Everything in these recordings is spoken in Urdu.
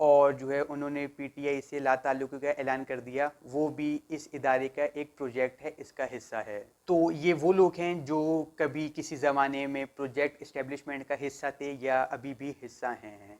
اور جو ہے انہوں نے پی ٹی آئی سے لا تعلقی کا اعلان کر دیا، وہ بھی اس ادارے کا ایک پروجیکٹ ہے، اس کا حصہ ہے۔ تو یہ وہ لوگ ہیں جو کبھی کسی زمانے میں پروجیکٹ اسٹیبلشمنٹ کا حصہ تھے یا ابھی بھی حصہ ہیں۔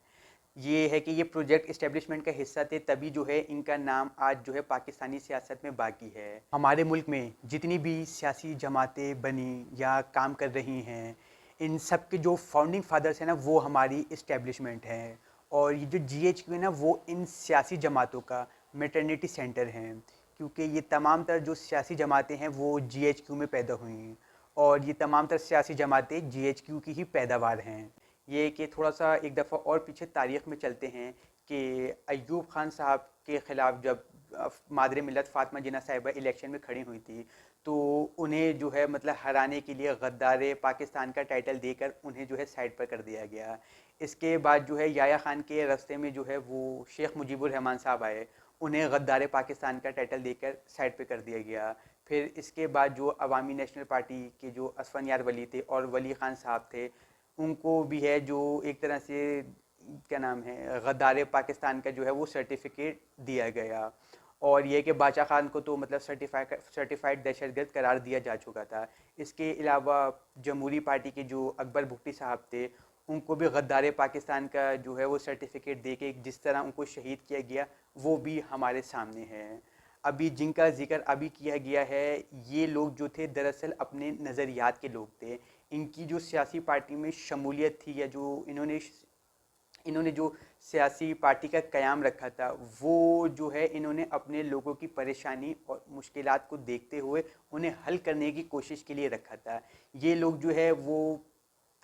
یہ ہے کہ یہ پروجیکٹ اسٹیبلشمنٹ کا حصہ تھے، تبھی جو ہے ان کا نام آج جو ہے پاکستانی سیاست میں باقی ہے۔ ہمارے ملک میں جتنی بھی سیاسی جماعتیں بنی یا کام کر رہی ہیں، ان سب کے جو فاؤنڈنگ فادرز ہیں نا، وہ ہماری اسٹیبلشمنٹ ہیں، اور یہ جو جی ایچ کیو ہے نا، وہ ان سیاسی جماعتوں کا میٹرنیٹی سینٹر ہیں، کیونکہ یہ تمام تر جو سیاسی جماعتیں ہیں وہ جی ایچ کیو میں پیدا ہوئی ہیں، اور یہ تمام تر سیاسی جماعتیں جی ایچ کیو کی ہی پیداوار ہیں۔ یہ کہ تھوڑا سا ایک دفعہ اور پیچھے تاریخ میں چلتے ہیں کہ ایوب خان صاحب کے خلاف جب مادر ملت فاطمہ جناح صاحبہ الیکشن میں کھڑی ہوئی تھی، تو انہیں جو ہے مطلب ہرانے کے لیے غدار پاکستان کا ٹائٹل دے کر انہیں جو ہے سائڈ پر کر دیا گیا۔ اس کے بعد جو ہے یحییٰ خان کے راستے میں جو ہے وہ شیخ مجیب الرحمن صاحب آئے، انہیں غدار پاکستان کا ٹائٹل دے کر سائڈ پہ کر دیا گیا۔ پھر اس کے بعد جو عوامی نیشنل پارٹی کے جو اسفن یار ولی تھے اور ولی خان صاحب تھے، ان کو بھی ہے جو ایک طرح سے کیا نام ہے غدار پاکستان کا جو ہے وہ سرٹیفکیٹ دیا گیا، اور یہ کہ باچا خان کو تو مطلب سرٹیفائڈ دہشت گرد قرار دیا جا چکا تھا۔ اس کے علاوہ جمہوری پارٹی کے جو اکبر بھٹی صاحب تھے، ان کو بھی غدار پاکستان کا جو ہے وہ سرٹیفکیٹ دے کے جس طرح ان کو شہید کیا گیا، وہ بھی ہمارے سامنے ہے۔ ابھی جن کا ذکر ابھی کیا گیا ہے، یہ لوگ جو تھے دراصل اپنے نظریات کے لوگ تھے۔ ان کی جو سیاسی پارٹی میں شمولیت تھی، یا جو انہوں نے جو سیاسی پارٹی کا قیام رکھا تھا، وہ جو ہے انہوں نے اپنے لوگوں کی پریشانی اور مشکلات کو دیکھتے ہوئے انہیں حل کرنے کی کوشش کے لیے رکھا تھا۔ یہ لوگ جو ہے وہ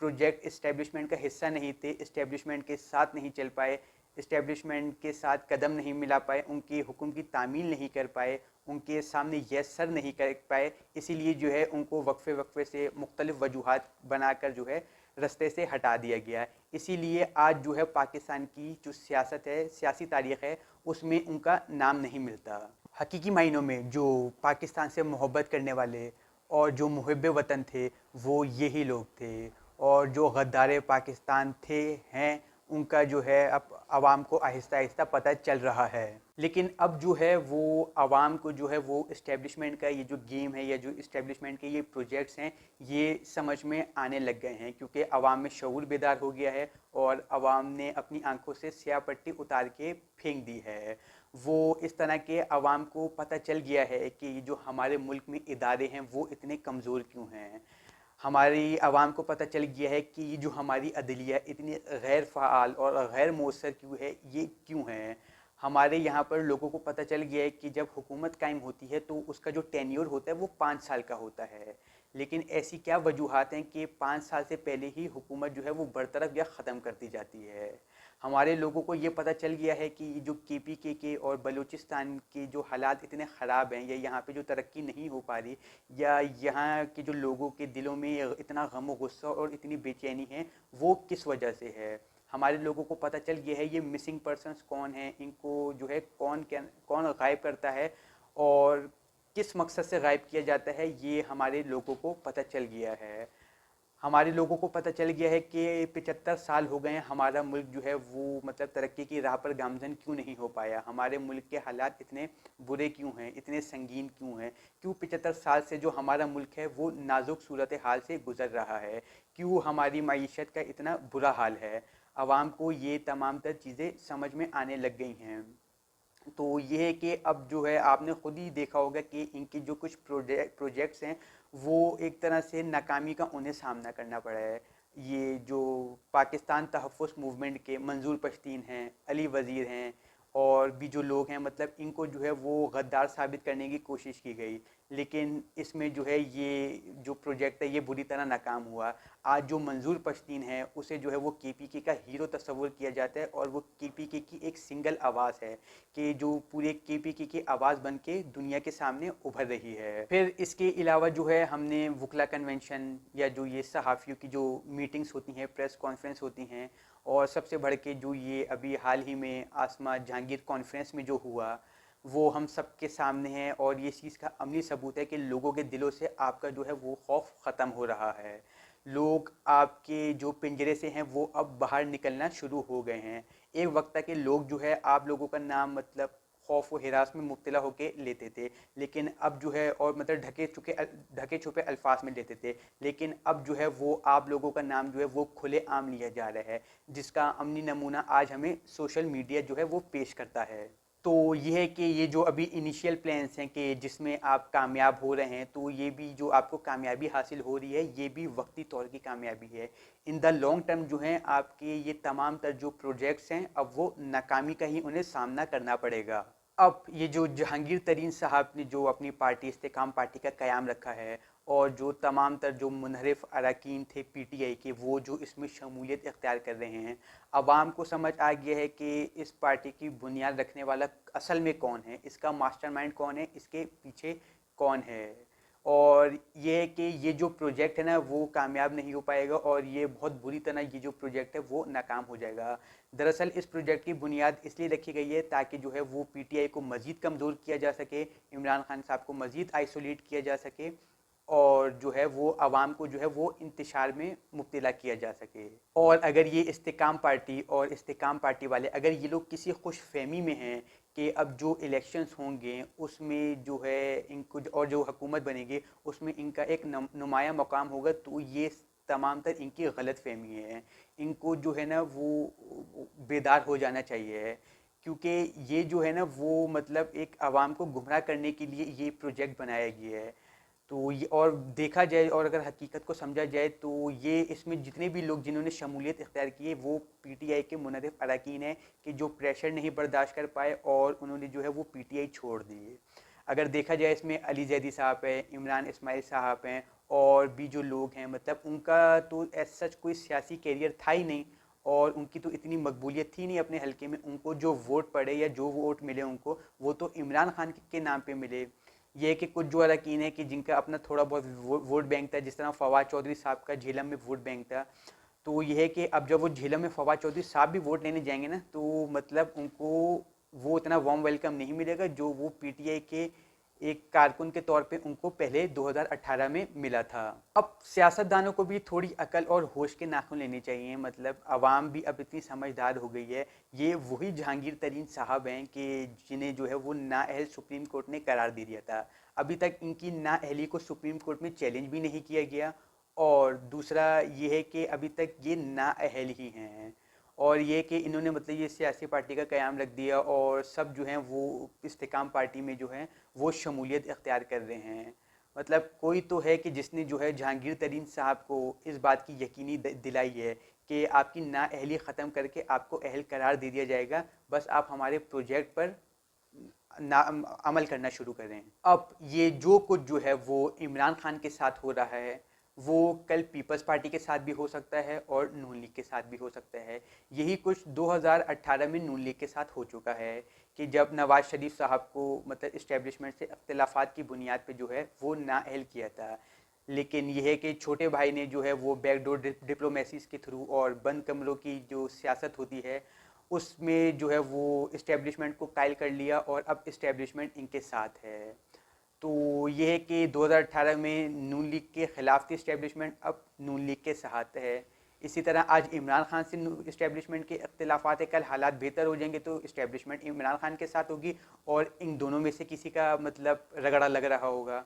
پروجیکٹ اسٹیبلشمنٹ کا حصہ نہیں تھے، اسٹیبلشمنٹ کے ساتھ نہیں چل پائے، اسٹیبلشمنٹ کے ساتھ قدم نہیں ملا پائے، ان کے حکم کی تعمیل نہیں کر پائے، ان کے سامنے یس سر نہیں کر پائے، اسی لیے جو ہے ان کو وقفے وقفے سے مختلف وجوہات بنا کر جو ہے رستے سے ہٹا دیا گیا۔ اسی لیے آج جو ہے پاکستان کی جو سیاست ہے، سیاسی تاریخ ہے، اس میں ان کا نام نہیں ملتا۔ حقیقی معنوں میں جو پاکستان سے محبت کرنے والے اور جو محب وطن تھے، وہ یہی لوگ تھے، اور جو غدار پاکستان تھے ہیں، ان کا جو ہے اب عوام کو آہستہ آہستہ پتہ چل رہا ہے۔ لیکن اب جو ہے وہ عوام کو جو ہے وہ اسٹیبلشمنٹ کا یہ جو گیم ہے، یا جو اسٹیبلشمنٹ کے یہ پروجیکٹس ہیں، یہ سمجھ میں آنے لگ گئے ہیں، کیونکہ عوام میں شعور بیدار ہو گیا ہے، اور عوام نے اپنی آنکھوں سے سیاہ پٹی اتار کے پھینک دی ہے۔ وہ اس طرح کے عوام کو پتہ چل گیا ہے کہ جو ہمارے ملک میں ادارے ہیں وہ اتنے کمزور کیوں ہیں۔ ہماری عوام کو پتہ چل گیا ہے کہ یہ جو ہماری عدلیہ اتنی غیر فعال اور غیر مؤثر کیوں ہے، یہ کیوں ہے۔ ہمارے یہاں پر لوگوں کو پتہ چل گیا ہے کہ جب حکومت قائم ہوتی ہے تو اس کا جو ٹینیور ہوتا ہے وہ 5 سال کا ہوتا ہے، لیکن ایسی کیا وجوہات ہیں کہ 5 سال سے پہلے ہی حکومت جو ہے وہ برطرف یا ختم کر دی جاتی ہے۔ ہمارے لوگوں کو یہ پتہ چل گیا ہے کہ جو کے پی کے اور بلوچستان کے جو حالات اتنے خراب ہیں، یا یہاں پہ جو ترقی نہیں ہو پا رہی، یا یہاں کے جو لوگوں کے دلوں میں اتنا غم و غصہ اور اتنی بے چینی ہے، وہ کس وجہ سے ہے۔ ہمارے لوگوں کو پتہ چل گیا ہے یہ مسنگ پرسنس کون ہیں، ان کو جو ہے کون غائب کرتا ہے، اور کس مقصد سے غائب کیا جاتا ہے، یہ ہمارے لوگوں کو پتہ چل گیا ہے۔ ہمارے لوگوں کو پتہ چل گیا ہے کہ 75 سال ہو گئے ہیں، ہمارا ملک جو ہے وہ مطلب ترقی کی راہ پر گامزن کیوں نہیں ہو پایا، ہمارے ملک کے حالات اتنے برے کیوں ہیں، اتنے سنگین کیوں ہیں، کیوں 75 سال سے جو ہمارا ملک ہے وہ نازک صورتحال سے گزر رہا ہے، کیوں ہماری معیشت کا اتنا برا حال ہے۔ عوام کو یہ تمام تر چیزیں سمجھ میں آنے لگ گئی ہیں۔ تو یہ ہے کہ اب جو ہے آپ نے خود ہی دیکھا ہوگا کہ ان کی جو کچھ پروجیکٹس ہیں، وہ ایک طرح سے ناکامی کا انہیں سامنا کرنا پڑا ہے۔ یہ جو پاکستان تحفظ موومنٹ کے منظور پشتین ہیں، علی وزیر ہیں، اور بھی جو لوگ ہیں، مطلب ان کو جو ہے وہ غدار ثابت کرنے کی کوشش کی گئی، لیکن اس میں جو ہے یہ جو پروجیکٹ ہے یہ بری طرح ناکام ہوا۔ آج جو منظور پشتین ہے اسے جو ہے وہ کے پی کے کا ہیرو تصور کیا جاتا ہے، اور وہ کے پی کے کی ایک سنگل آواز ہے کہ جو پورے کے پی کے کی آواز بن کے دنیا کے سامنے ابھر رہی ہے۔ پھر اس کے علاوہ جو ہے ہم نے وکلا کنونشن، یا جو یہ صحافیوں کی جو میٹنگز ہوتی ہیں، پریس کانفرنس ہوتی ہیں، اور سب سے بڑھ کے جو یہ ابھی حال ہی میں آسما جہانگیر کانفرنس میں جو ہوا، وہ ہم سب کے سامنے ہے، اور یہ چیز کا عملی ثبوت ہے کہ لوگوں کے دلوں سے آپ کا جو ہے وہ خوف ختم ہو رہا ہے۔ لوگ آپ کے جو پنجرے سے ہیں وہ اب باہر نکلنا شروع ہو گئے ہیں۔ ایک وقت تھا کہ لوگ جو ہے آپ لوگوں کا نام مطلب خوف و ہراس میں مبتلا ہو کے لیتے تھے، لیکن اب جو ہے اور مطلب ڈھکے چھپے الفاظ میں لیتے تھے، لیکن اب جو ہے وہ آپ لوگوں کا نام جو ہے وہ کھلے عام لیا جا رہا ہے، جس کا عملی نمونہ آج ہمیں سوشل میڈیا جو ہے وہ پیش کرتا ہے۔ تو یہ ہے کہ یہ جو ابھی انیشیل پلانس ہیں کہ جس میں آپ کامیاب ہو رہے ہیں، تو یہ بھی جو آپ کو کامیابی حاصل ہو رہی ہے یہ بھی وقتی طور کی کامیابی ہے۔ ان دا لانگ ٹرم جو ہیں آپ کے یہ تمام تر جو پروجیکٹس ہیں اب وہ ناکامی کا ہی انہیں سامنا کرنا پڑے گا۔ اب یہ جو جہانگیر ترین صاحب نے جو اپنی پارٹی استحکام پارٹی کا قیام رکھا ہے، اور جو تمام تر جو منحرف اراکین تھے پی ٹی آئی کے، وہ جو اس میں شمولیت اختیار کر رہے ہیں، عوام کو سمجھ آ گیا ہے کہ اس پارٹی کی بنیاد رکھنے والا اصل میں کون ہے، اس کا ماسٹر مائنڈ کون ہے، اس کے پیچھے کون ہے، اور یہ ہے کہ یہ جو پروجیکٹ ہے نا وہ کامیاب نہیں ہو پائے گا، اور یہ بہت بری طرح یہ جو پروجیکٹ ہے وہ ناکام ہو جائے گا۔ دراصل اس پروجیکٹ کی بنیاد اس لیے رکھی گئی ہے تاکہ جو ہے وہ پی ٹی آئی کو مزید کمزور کیا جا سکے، عمران خان صاحب کو مزید آئسولیٹ کیا جا سکے، اور جو ہے وہ عوام کو جو ہے وہ انتشار میں مبتلا کیا جا سکے۔ اور اگر یہ استحکام پارٹی اور استحکام پارٹی والے اگر یہ لوگ کسی خوش فہمی میں ہیں کہ اب جو الیکشنز ہوں گے اس میں جو ہے ان کو اور جو حکومت بنے گی اس میں ان کا ایک نمایاں مقام ہوگا، تو یہ تمام تر ان کی غلط فہمی ہے۔ ان کو جو ہے نا وہ بیدار ہو جانا چاہیے، کیونکہ یہ جو ہے نا وہ مطلب ایک عوام کو گمراہ کرنے کے لیے یہ پروجیکٹ بنایا گیا ہے۔ تو یہ اور دیکھا جائے اور اگر حقیقت کو سمجھا جائے تو یہ اس میں جتنے بھی لوگ جنہوں نے شمولیت اختیار کی ہے وہ پی ٹی آئی کے منحرف اراکین ہیں کہ جو پریشر نہیں برداشت کر پائے اور انہوں نے جو ہے وہ پی ٹی آئی چھوڑ دی۔ اگر دیکھا جائے اس میں علی زیدی صاحب ہیں، عمران اسماعیل صاحب ہیں، اور بھی جو لوگ ہیں مطلب ان کا تو ایز سچ کوئی سیاسی کیریئر تھا ہی نہیں، اور ان کی تو اتنی مقبولیت تھی نہیں اپنے حلقے میں، ان کو جو ووٹ پڑے یا جو ووٹ ملے ان کو وہ تو عمران خان کے نام پہ ملے۔ یہ کہ کچھ جو اراکین ہیں کہ جن کا اپنا تھوڑا بہت ووٹ بینک تھا، جس طرح فواد چودھری صاحب کا جھیلم میں ووٹ بینک تھا، تو یہ ہے کہ اب جب وہ جھیلم میں فواد چودھری صاحب بھی ووٹ لینے جائیں گے نا تو مطلب ان کو وہ اتنا وارم ویلکم نہیں ملے گا جو وہ پی ٹی آئی کے ایک کارکن کے طور پہ ان کو پہلے 2018 میں ملا تھا۔ اب سیاست دانوں کو بھی تھوڑی عقل اور ہوش کے ناخن لینے چاہیے، مطلب عوام بھی اب اتنی سمجھدار ہو گئی ہے۔ یہ وہی جہانگیر ترین صاحب ہیں کہ جنہیں جو ہے وہ نااہل سپریم کورٹ نے قرار دے دیا تھا، ابھی تک ان کی نااہلی کو سپریم کورٹ میں چیلنج بھی نہیں کیا گیا، اور دوسرا یہ ہے کہ ابھی تک یہ نااہل ہی ہیں، اور یہ کہ انہوں نے مطلب یہ سیاسی پارٹی کا قیام رکھ دیا اور سب جو ہیں وہ استحکام پارٹی میں جو ہیں وہ شمولیت اختیار کر رہے ہیں۔ مطلب کوئی تو ہے کہ جس نے جو ہے جہانگیر ترین صاحب کو اس بات کی یقینی دلائی ہے کہ آپ کی نااہلی ختم کر کے آپ کو اہل قرار دے دیا جائے گا، بس آپ ہمارے پروجیکٹ پر عمل کرنا شروع کریں۔ اب یہ جو کچھ جو ہے وہ عمران خان کے ساتھ ہو رہا ہے وہ کل پیپلز پارٹی کے ساتھ بھی ہو سکتا ہے اور نون لیگ کے ساتھ بھی ہو سکتا ہے۔ یہی کچھ 2018 میں نون لیگ کے ساتھ ہو چکا ہے کہ جب نواز شریف صاحب کو مطلب اسٹیبلشمنٹ سے اختلافات کی بنیاد پہ جو ہے وہ نااہل کیا تھا، لیکن یہ ہے کہ چھوٹے بھائی نے جو ہے وہ بیک ڈور ڈپلومیسیز کے تھرو اور بند کمروں کی جو سیاست ہوتی ہے اس میں جو ہے وہ اسٹیبلشمنٹ کو قائل کر لیا، اور اب اسٹیبلشمنٹ ان کے ساتھ ہے۔ تو یہ ہے کہ 2018 میں نون لیگ کے خلاف تھی اسٹیبلشمنٹ، اب نون لیگ کے ساتھ ہے۔ اسی طرح آج عمران خان سے اسٹیبلشمنٹ کے اختلافات ہیں، کل حالات بہتر ہو جائیں گے تو اسٹیبلشمنٹ عمران خان کے ساتھ ہوگی، اور ان دونوں میں سے کسی کا مطلب رگڑا لگ رہا ہوگا۔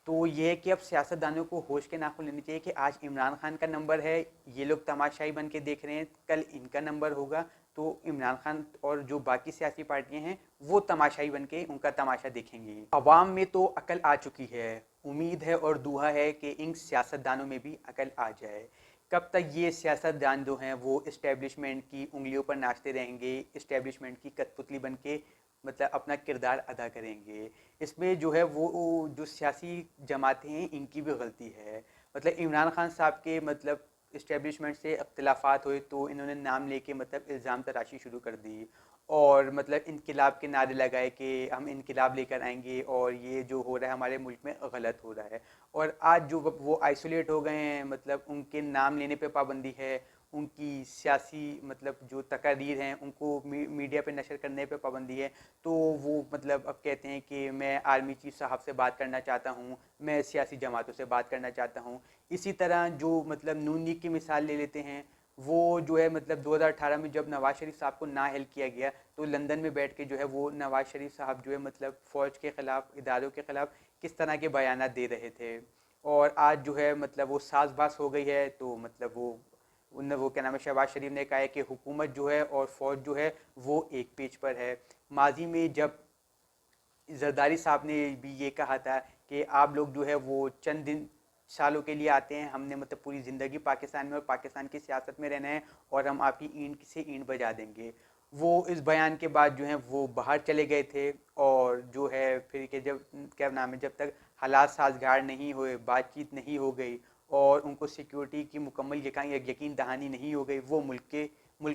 تو یہ ہے کہ اب سیاست دانوں کو ہوش کے ناخن لینے چاہیے کہ آج عمران خان کا نمبر ہے، یہ لوگ تماشائی بن کے دیکھ رہے ہیں، کل ان کا نمبر ہوگا تو عمران خان اور جو باقی سیاسی پارٹیاں ہیں وہ تماشائی بن کے ان کا تماشا دیکھیں گی۔ عوام میں تو عقل آ چکی ہے، امید ہے اور دعا ہے کہ ان سیاست دانوں میں بھی عقل آ جائے۔ کب تک یہ سیاست دان جو ہیں وہ اسٹیبلشمنٹ کی انگلیوں پر ناچتے رہیں گے، اسٹیبلشمنٹ کی کٹ پتلی بن کے مطلب اپنا کردار ادا کریں گے؟ اس میں جو ہے وہ جو سیاسی جماعتیں ہیں ان کی بھی غلطی ہے۔ مطلب عمران خان صاحب کے مطلب اسٹیبلشمنٹ سے اختلافات ہوئے تو انہوں نے نام لے کے مطلب الزام تراشی شروع کر دی، اور مطلب انقلاب کے نعرے لگائے کہ ہم انقلاب لے کر آئیں گے اور یہ جو ہو رہا ہے ہمارے ملک میں غلط ہو رہا ہے، اور آج جو وہ آئسولیٹ ہو گئے ہیں، مطلب ان کے نام لینے پہ پابندی ہے، ان کی سیاسی مطلب جو تقاریر ہیں ان کو میڈیا پہ نشر کرنے پہ پابندی ہے، تو وہ مطلب اب کہتے ہیں کہ میں آرمی چیف صاحب سے بات کرنا چاہتا ہوں، میں سیاسی جماعتوں سے بات کرنا چاہتا ہوں۔ اسی طرح جو مطلب نون لیگ کی مثال لے لیتے ہیں، وہ جو ہے مطلب 2018 میں جب نواز شریف صاحب کو نااہل کیا گیا تو لندن میں بیٹھ کے جو ہے وہ نواز شریف صاحب جو ہے مطلب فوج کے خلاف، اداروں کے خلاف کس طرح کے بیانات دے رہے تھے. اور آج جو ہے مطلب وہ ساز باز ہو گئی ہے، تو مطلب وہ کیا نام ہے، شہباز شریف نے کہا ہے کہ حکومت جو ہے اور فوج جو ہے وہ ایک پیج پر ہے. ماضی میں جب زرداری صاحب نے بھی یہ کہا تھا کہ آپ لوگ جو ہے وہ چند دن سالوں کے لیے آتے ہیں، ہم نے مطلب پوری زندگی پاکستان میں اور پاکستان کی سیاست میں رہنا ہے، اور ہم آپ کی اینٹ سے اینٹ بجا دیں گے. وہ اس بیان کے بعد جو ہیں وہ باہر چلے گئے تھے، اور جو ہے پھر کہ جب کیا نام ہے، جب تک حالات سازگار نہیں ہوئے، بات چیت نہیں ہو گئی اور ان کو سیکیورٹی کی مکمل یقین دہانی نہیں ہو گئی، وہ ملک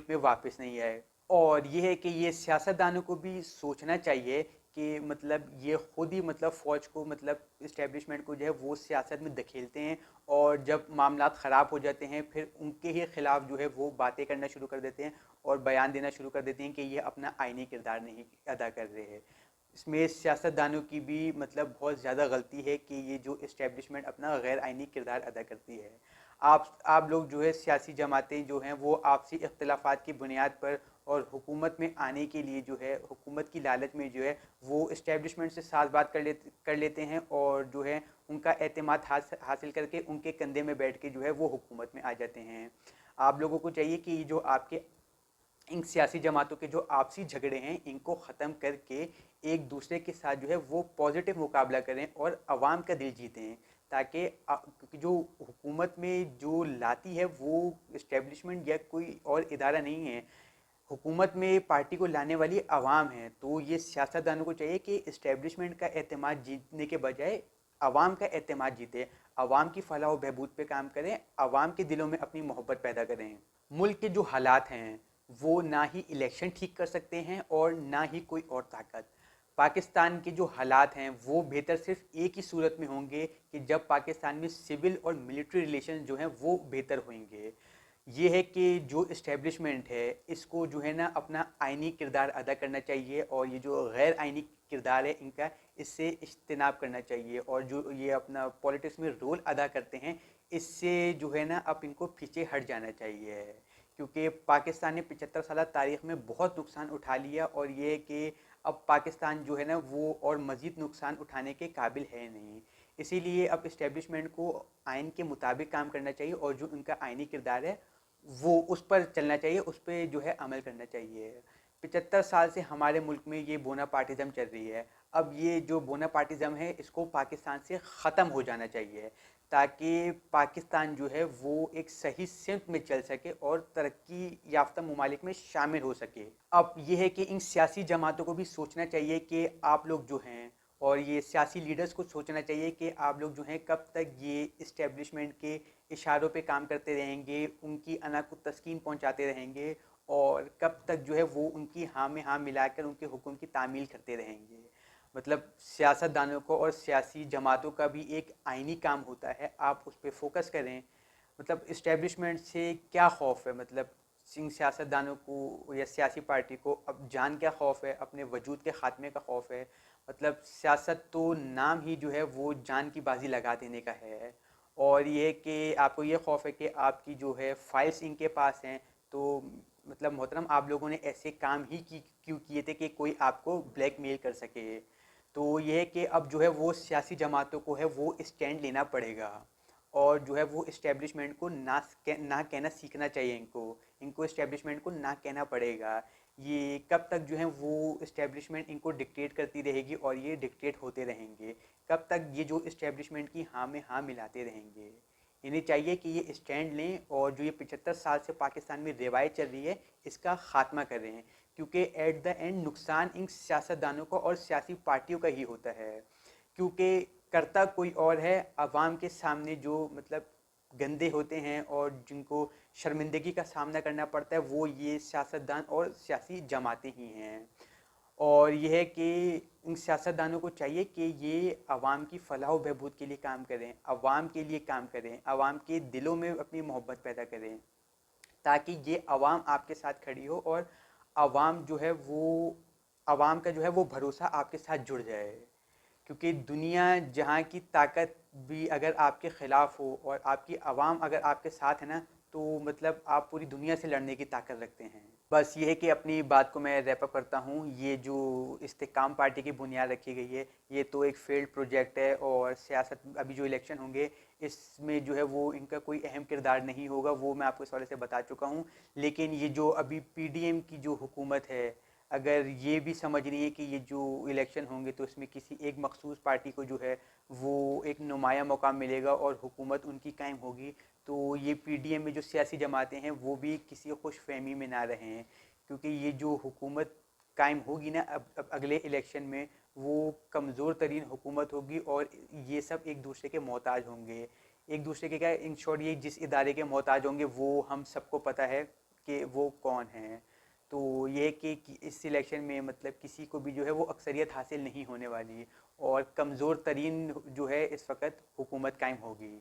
میں واپس نہیں آئے. اور یہ ہے کہ یہ سیاستدانوں کو بھی سوچنا چاہیے کہ مطلب یہ خود ہی مطلب فوج کو، مطلب اسٹیبلشمنٹ کو جو ہے وہ سیاست میں دھکیلتے ہیں، اور جب معاملات خراب ہو جاتے ہیں پھر ان کے ہی خلاف جو ہے وہ باتیں کرنا شروع کر دیتے ہیں اور بیان دینا شروع کر دیتے ہیں کہ یہ اپنا آئینی کردار نہیں ادا کر رہے ہیں. اس میں سیاستدانوں کی بھی مطلب بہت زیادہ غلطی ہے کہ یہ جو اسٹیبلشمنٹ اپنا غیر آئینی کردار ادا کرتی ہے. آپ لوگ جو ہے سیاسی جماعتیں جو ہیں وہ آپسی اختلافات کی بنیاد پر اور حکومت میں آنے کے لیے جو ہے حکومت کی لالچ میں جو ہے وہ اسٹیبلشمنٹ سے ساز بات کر لیتے ہیں، اور جو ہے ان کا اعتماد حاصل کر کے ان کے کندھے میں بیٹھ کے جو ہے وہ حکومت میں آ جاتے ہیں. آپ لوگوں کو چاہیے کہ جو آپ کے ان سیاسی جماعتوں کے جو آپسی جھگڑے ہیں ان کو ختم کر کے ایک دوسرے کے ساتھ جو ہے وہ پازیٹیو مقابلہ کریں اور عوام کا دل جیتیں، تاکہ کیونکہ جو حکومت میں جو لاتی ہے وہ اسٹیبلشمنٹ یا کوئی اور ادارہ نہیں ہے، حکومت میں پارٹی کو لانے والی عوام ہے. تو یہ سیاستدانوں کو چاہیے کہ اسٹیبلشمنٹ کا اعتماد جیتنے کے بجائے عوام کا اعتماد جیتے، عوام کی فلاح و بہبود پہ کام کریں، عوام کے دلوں میں اپنی محبت پیدا کریں. ملک کے جو حالات ہیں وہ نہ ہی الیکشن ٹھیک کر سکتے ہیں اور نہ ہی کوئی اور طاقت. پاکستان کے جو حالات ہیں وہ بہتر صرف ایک ہی صورت میں ہوں گے کہ جب پاکستان میں سول اور ملٹری ریلیشن جو ہیں وہ بہتر ہوئیں گے. یہ ہے کہ جو اسٹیبلشمنٹ ہے اس کو جو ہے نا اپنا آئینی کردار ادا کرنا چاہیے، اور یہ جو غیر آئینی کردار ہے ان کا اس سے اجتناب کرنا چاہیے، اور جو یہ اپنا پولیٹکس میں رول ادا کرتے ہیں اس سے جو ہے نا اب ان کو پیچھے ہٹ جانا چاہیے. کیونکہ پاکستان نے 75 سالہ تاریخ میں بہت نقصان اٹھا لیا، اور یہ کہ اب پاکستان جو ہے نا وہ اور مزید نقصان اٹھانے کے قابل ہے نہیں. اسی لیے اب اسٹیبلشمنٹ کو آئین کے مطابق کام کرنا چاہیے، اور جو ان کا آئینی کردار ہے وہ اس پر چلنا چاہیے، اس پہ جو ہے عمل کرنا چاہیے. 75 سال سے ہمارے ملک میں یہ بونا پارٹیزم چل رہی ہے. اب یہ جو بونا پارٹیزم ہے اس کو پاکستان سے ختم ہو جانا چاہیے، تاکہ پاکستان جو ہے وہ ایک صحیح سمت میں چل سکے اور ترقی یافتہ ممالک میں شامل ہو سکے. اب یہ ہے کہ ان سیاسی جماعتوں کو بھی سوچنا چاہیے کہ آپ لوگ جو ہیں، اور یہ سیاسی لیڈرز کو سوچنا چاہیے کہ آپ لوگ جو ہیں کب تک یہ اسٹیبلشمنٹ کے اشاروں پہ کام کرتے رہیں گے، ان کی انا کو تسکین پہنچاتے رہیں گے، اور کب تک جو ہے وہ ان کی ہاں میں ہاں ملا کر ان کے حکم کی تعمیل کرتے رہیں گے. مطلب سیاستدانوں کو اور سیاسی جماعتوں کا بھی ایک آئینی کام ہوتا ہے، آپ اس پہ فوکس کریں. مطلب اسٹیبلشمنٹ سے کیا خوف ہے، مطلب سیاستدانوں کو یا سیاسی پارٹی کو اب جان کیا خوف ہے، اپنے وجود کے خاتمے کا خوف ہے. مطلب سیاست تو نام ہی جو ہے وہ جان کی بازی لگا دینے کا ہے، اور یہ کہ آپ کو یہ خوف ہے کہ آپ کی جو ہے فائلز ان کے پاس ہیں. تو مطلب محترم آپ لوگوں نے ایسے کام ہی کیوں کیے تھے کہ کوئی آپ کو بلیک میل کر سکے. تو یہ ہے کہ اب جو ہے وہ سیاسی جماعتوں کو ہے وہ اسٹینڈ لینا پڑے گا، اور جو ہے وہ اسٹیبلشمنٹ کو نہ کہنا سیکھنا چاہیے. ان کو اسٹیبلشمنٹ کو نہ کہنا پڑے گا. یہ کب تک جو ہے وہ اسٹیبلشمنٹ ان کو ڈکٹیٹ کرتی رہے گی اور یہ ڈکٹیٹ ہوتے رہیں گے؟ کب تک یہ جو اسٹیبلشمنٹ کی ہاں میں ہاں ملاتے رہیں گے؟ انہیں چاہیے کہ یہ اسٹینڈ لیں، اور جو یہ 75 سال سے پاکستان میں روایت چل رہی ہے اس کا خاتمہ کر رہے ہیں. کیونکہ ایٹ دا اینڈ نقصان ان سیاستدانوں کا اور سیاسی پارٹیوں کا ہی ہوتا ہے، کیونکہ کرتا کوئی اور ہے. عوام کے سامنے جو مطلب گندے ہوتے ہیں اور جن کو شرمندگی کا سامنا کرنا پڑتا ہے وہ یہ سیاستدان اور سیاسی جماعتیں ہی ہیں. اور یہ ہے کہ ان سیاستدانوں کو چاہیے کہ یہ عوام کی فلاح و بہبود کے لیے کام کریں، عوام کے لیے کام کریں، عوام کے دلوں میں اپنی محبت پیدا کریں، تاکہ یہ عوام آپ کے ساتھ کھڑی ہو، اور عوام جو ہے وہ عوام کا جو ہے وہ بھروسہ آپ کے ساتھ جڑ جائے. کیونکہ دنیا جہاں کی طاقت بھی اگر آپ کے خلاف ہو اور آپ کی عوام اگر آپ کے ساتھ ہے نا، تو مطلب آپ پوری دنیا سے لڑنے کی طاقت رکھتے ہیں. بس یہ ہے کہ اپنی بات کو میں ریپ اپ کرتا ہوں. یہ جو استحکام پارٹی کی بنیاد رکھی گئی ہے یہ تو ایک فیلڈ پروجیکٹ ہے، اور سیاست ابھی جو الیکشن ہوں گے اس میں جو ہے وہ ان کا کوئی اہم کردار نہیں ہوگا، وہ میں آپ کو اس حوالے سے بتا چکا ہوں. لیکن یہ جو ابھی پی ڈی ایم کی جو حکومت ہے، اگر یہ بھی سمجھ رہی ہے کہ یہ جو الیکشن ہوں گے تو اس میں کسی ایک مخصوص پارٹی کو جو ہے وہ ایک نمایاں مقام ملے گا اور حکومت ان کی قائم ہوگی، تو یہ پی ڈی ایم میں جو سیاسی جماعتیں ہیں وہ بھی کسی خوش فہمی میں نہ رہیں. کیونکہ یہ جو حکومت قائم ہوگی نا اب اگلے الیکشن میں، وہ کمزور ترین حکومت ہوگی، اور یہ سب ایک دوسرے کے محتاج ہوں گے. ایک دوسرے کے کیا، ان شارٹ یہ جس ادارے کے محتاج ہوں گے وہ ہم سب کو پتہ ہے کہ وہ کون ہیں. تو یہ کہ اس الیکشن میں مطلب کسی کو بھی جو ہے وہ اکثریت حاصل نہیں ہونے والی، اور کمزور ترین جو ہے اس وقت حکومت قائم ہوگی.